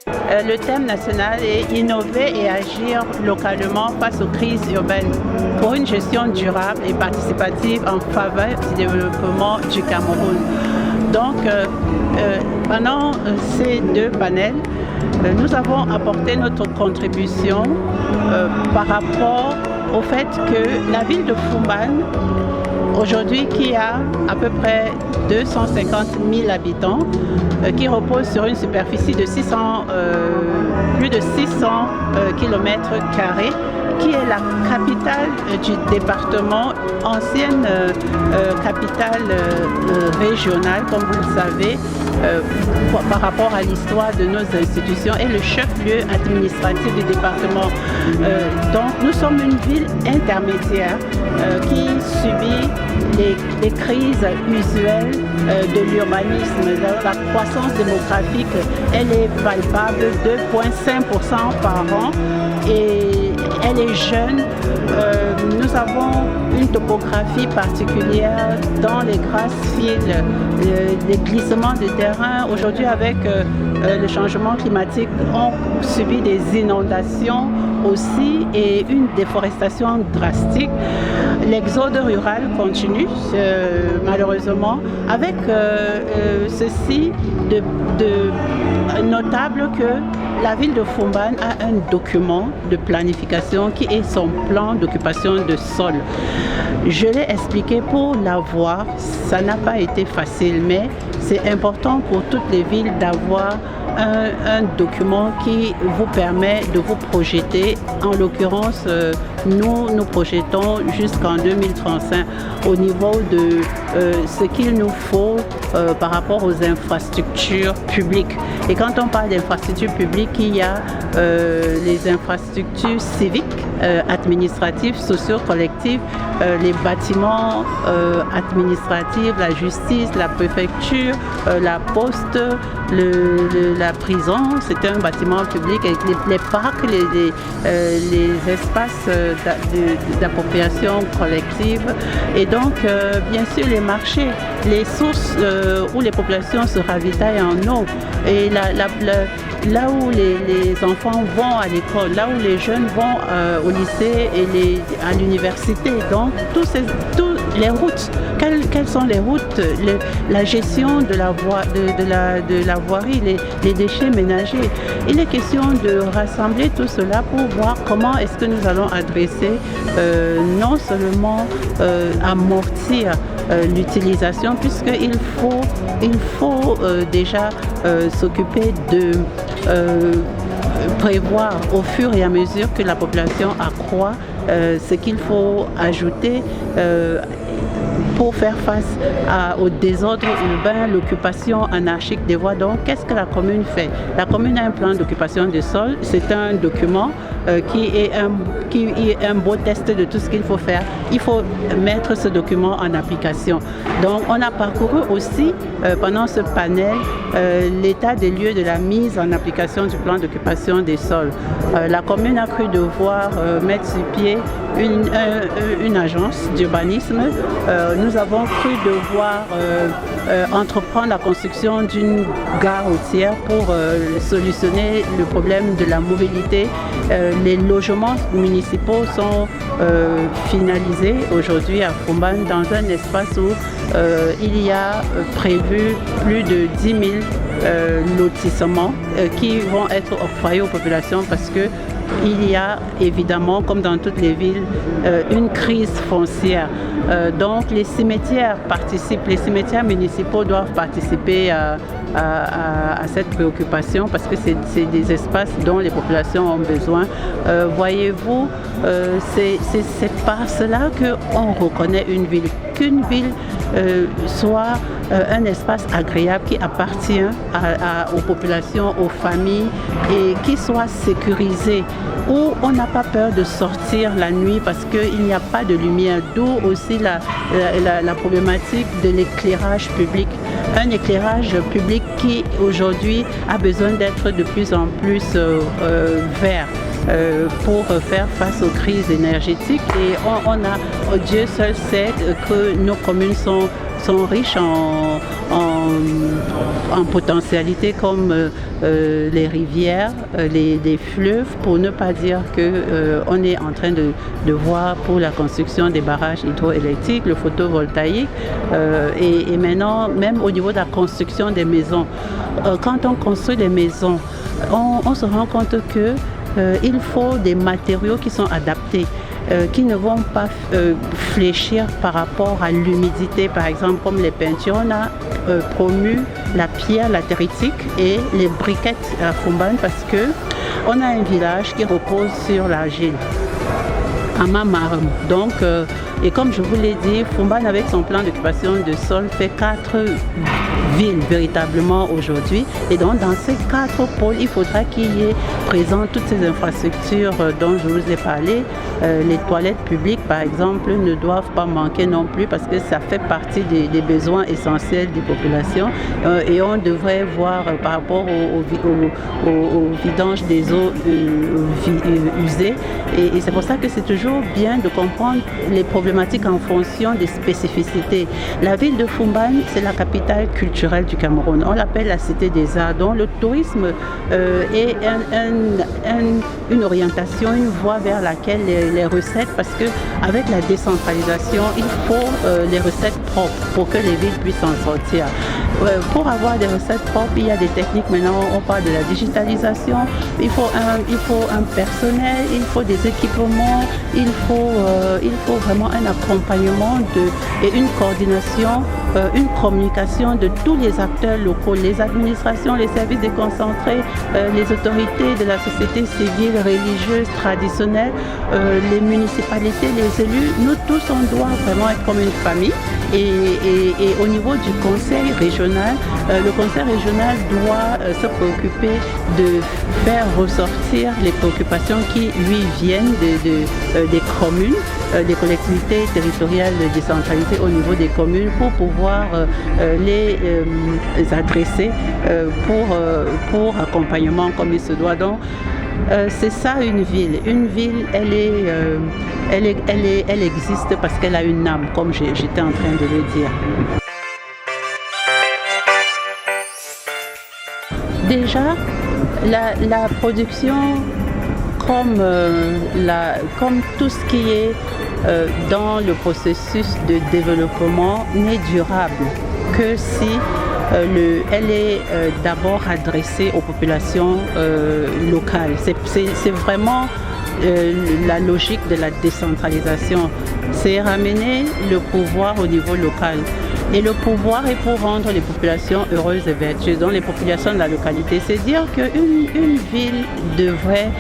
Le thème national est innover et agir localement face aux crises urbaines pour une gestion durable et participative en faveur du développement du Cameroun. Donc, pendant ces deux panels, nous avons apporté notre contribution par rapport au fait que la ville de Foumban, aujourd'hui qui a à peu près 250 000 habitants, qui repose sur une superficie de plus de 600 km², qui est la capitale du département, ancienne capitale régionale, comme vous le savez, par rapport à l'histoire de nos institutions, et le chef-lieu administratif du département. Donc nous sommes une ville intermédiaire qui subit les crises usuelles de l'urbanisme. La croissance démographique, elle est palpable, 2,5% par an, et elle est jeune. Nous avons une topographie particulière dans les grasses-files, les glissements de terrain. Aujourd'hui, avec le changement climatique, on subit des inondations aussi et une déforestation drastique. L'exode rural continue, malheureusement, avec ceci de notable que la ville de Foumban a un document de planification qui est son plan d'occupation de sol. Je l'ai expliqué, pour l'avoir, ça n'a pas été facile, mais c'est important pour toutes les villes d'avoir un document qui vous permet de vous projeter. En l'occurrence, nous projetons jusqu'en 2035 au niveau de ce qu'il nous faut par rapport aux infrastructures publiques. Et quand on parle d'infrastructures publiques, il y a les infrastructures civiques, administratives, socio-collectives, les bâtiments administratifs, la justice, la préfecture, la poste, la prison, c'est un bâtiment public, avec les parcs, les espaces d'appropriation collective, et donc bien sûr les marchés, les sources où les populations se ravitaillent en eau, et là où les enfants vont à l'école, là où les jeunes vont au lycée et à l'université. Donc tous les routes, quelles sont les routes, la gestion de la voirie, les déchets ménagers. Il est question de rassembler tout cela pour voir comment est-ce que nous allons adresser, non seulement amortir l'utilisation, puisqu'il faut déjà s'occuper de prévoir au fur et à mesure que la population accroît, ce qu'il faut ajouter pour faire face au désordre urbain, l'occupation anarchique des voies. Donc, qu'est-ce que la commune fait? La commune a un plan d'occupation des sols. C'est un document qui est un beau test de tout ce qu'il faut faire. Il faut mettre ce document en application. Donc, on a parcouru aussi, pendant ce panel, l'état des lieux de la mise en application du plan d'occupation des sols. La commune a cru devoir mettre sur pied une agence d'urbanisme. Nous avons cru devoir entreprendre la construction d'une gare routière pour solutionner le problème de la mobilité. Les logements municipaux sont finalisés aujourd'hui à Foumban dans un espace où il y a prévu plus de 10 000 lotissements qui vont être octroyés aux populations, parce que il y a évidemment, comme dans toutes les villes, une crise foncière. Donc les cimetières participent, les cimetières municipaux doivent participer à cette préoccupation, parce que c'est des espaces dont les populations ont besoin. Voyez-vous, c'est par cela qu'on reconnaît une ville, qu'une ville soit un espace agréable qui appartient aux populations, aux familles, et qui soit sécurisé, où on n'a pas peur de sortir la nuit parce qu'il n'y a pas de lumière, d'où aussi la problématique de l'éclairage public. Un éclairage public qui aujourd'hui a besoin d'être de plus en plus vert. Pour faire face aux crises énergétiques, et Dieu seul sait que nos communes sont riches en en potentialité comme les rivières, les fleuves, pour ne pas dire qu'on est en train de voir pour la construction des barrages hydroélectriques, le photovoltaïque, et maintenant même au niveau de la construction des maisons. Quand on construit des maisons, on se rend compte que il faut des matériaux qui sont adaptés, qui ne vont pas fléchir par rapport à l'humidité, par exemple comme les peintures. On a promu la pierre latéritique et les briquettes à Foumban parce que on a un village qui repose sur l'argile, à Mamarum. Donc, et comme je vous l'ai dit, Foumban avec son plan d'occupation de sol fait 4 villes véritablement aujourd'hui. Et donc dans ces 4 pôles, il faudra qu'il y ait présent toutes ces infrastructures dont je vous ai parlé. Les toilettes publiques par exemple ne doivent pas manquer non plus parce que ça fait partie des besoins essentiels des populations. Et on devrait voir par rapport au vidange des eaux usées. Et c'est pour ça que c'est toujours bien de comprendre les problématiques en fonction des spécificités. La ville de Foumban, c'est la capitale culturelle du Cameroun. On l'appelle la cité des arts. Donc le tourisme est une orientation, une voie vers laquelle les recettes, parce qu'avec la décentralisation, il faut les recettes propres pour que les villes puissent en sortir. Pour avoir des recettes propres, il y a des techniques. Maintenant, on parle de la digitalisation. Il faut un personnel, il faut des équipements, il faut vraiment un accompagnement et une coordination, une communication de tous les acteurs locaux, les administrations, les services déconcentrés, les autorités de la société civile, religieuse, traditionnelle, les municipalités, les élus. Nous tous, on doit vraiment être comme une famille. Et au niveau du conseil régional, le conseil régional doit se préoccuper de faire ressortir les préoccupations qui lui viennent des communes, des collectivités territoriales décentralisées au niveau des communes pour pouvoir les adresser pour accompagnement comme il se doit. Donc, c'est ça une ville. Une ville, elle existe parce qu'elle a une âme, comme j'étais en train de le dire. Déjà, la production, comme tout ce qui est dans le processus de développement, n'est durable que si elle est d'abord adressée aux populations locales. C'est vraiment la logique de la décentralisation. C'est ramener le pouvoir au niveau local. Et le pouvoir est pour rendre les populations heureuses et vertueuses, donc les populations de la localité. C'est dire qu'une ville devrait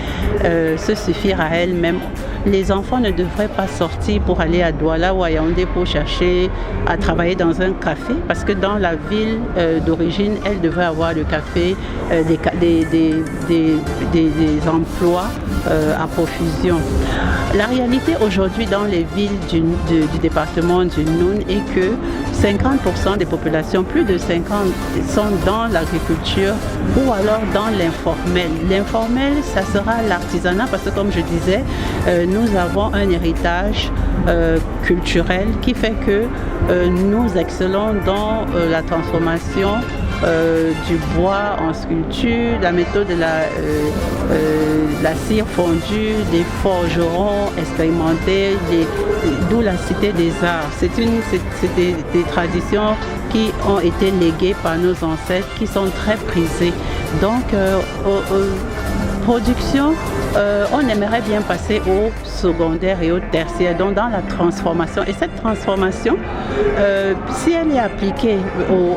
se suffire à elle-même. Les enfants ne devraient pas sortir pour aller à Douala ou à Yaoundé pour chercher à travailler dans un café, parce que dans la ville d'origine, elle devrait avoir le café, des emplois à profusion. La réalité aujourd'hui dans les villes du département du Noun est que 50% des populations, plus de 50%, sont dans l'agriculture ou alors dans l'informel. L'informel, ça sera l'artisanat parce que comme je disais, nous avons un héritage culturel qui fait que nous excellons dans la transformation du bois en sculpture, la méthode de la cire fondue, des forgerons expérimentés, d'où la cité des arts. C'est des traditions qui ont été léguées par nos ancêtres, qui sont très prisées. Donc, production, on aimerait bien passer au secondaire et au tertiaire, donc dans la transformation. Et cette transformation, si elle est appliquée aux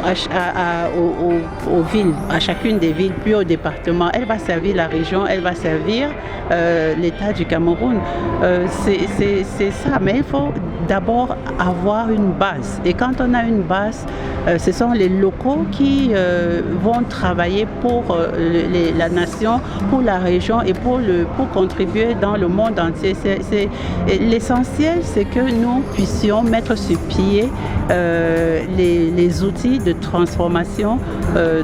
villes, à chacune des villes, puis au département, elle va servir la région, elle va servir l'État du Cameroun. C'est ça, mais il faut d'abord avoir une base. Et quand on a une base, ce sont les locaux qui vont travailler pour la nation, pour la région et pour contribuer dans le monde entier. L'essentiel, c'est que nous puissions mettre sur pied les outils de transformation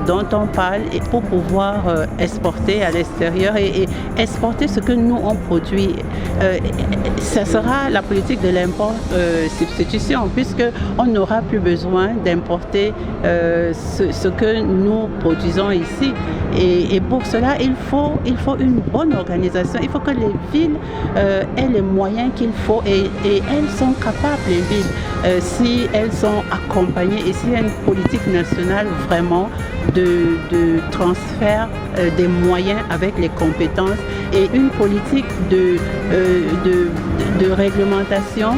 dont on parle et pour pouvoir exporter à l'extérieur et exporter ce que nous on produit. Ça sera la politique de l'import substitution, puisqu'on n'aura plus besoin d'importer ce que nous produisons ici. Et pour cela, il faut une bonne organisation. Il faut que les villes aient les moyens qu'il faut et elles sont capables, les villes, si elles sont accompagnées et s'il y a une politique nationale vraiment de transfert des moyens avec les compétences et une politique de réglementation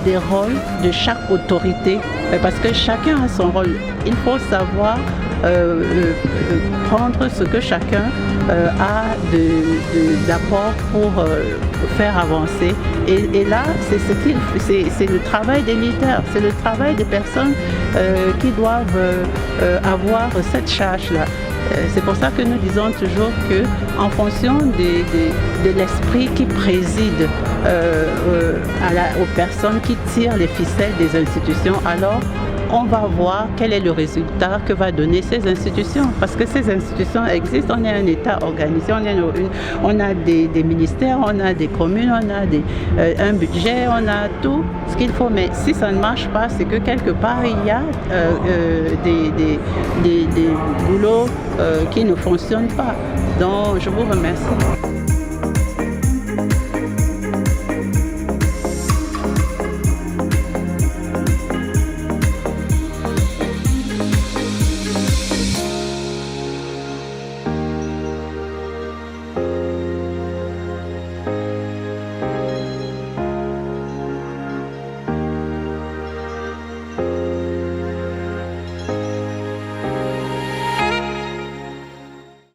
des rôles de chaque autorité, parce que chacun a son rôle. Il faut savoir prendre ce que chacun a d'apport pour faire avancer. Et là, c'est le travail des leaders, c'est le travail des personnes qui doivent avoir cette charge-là. C'est pour ça que nous disons toujours qu'en fonction de l'esprit qui préside aux personnes qui tirent les ficelles des institutions, alors on va voir quel est le résultat que va donner ces institutions. Parce que ces institutions existent, on est un État organisé, on a des ministères, on a des communes, on a un budget, on a tout ce qu'il faut. Mais si ça ne marche pas, c'est que quelque part, il y a des boulots qui ne fonctionnent pas. Donc, je vous remercie.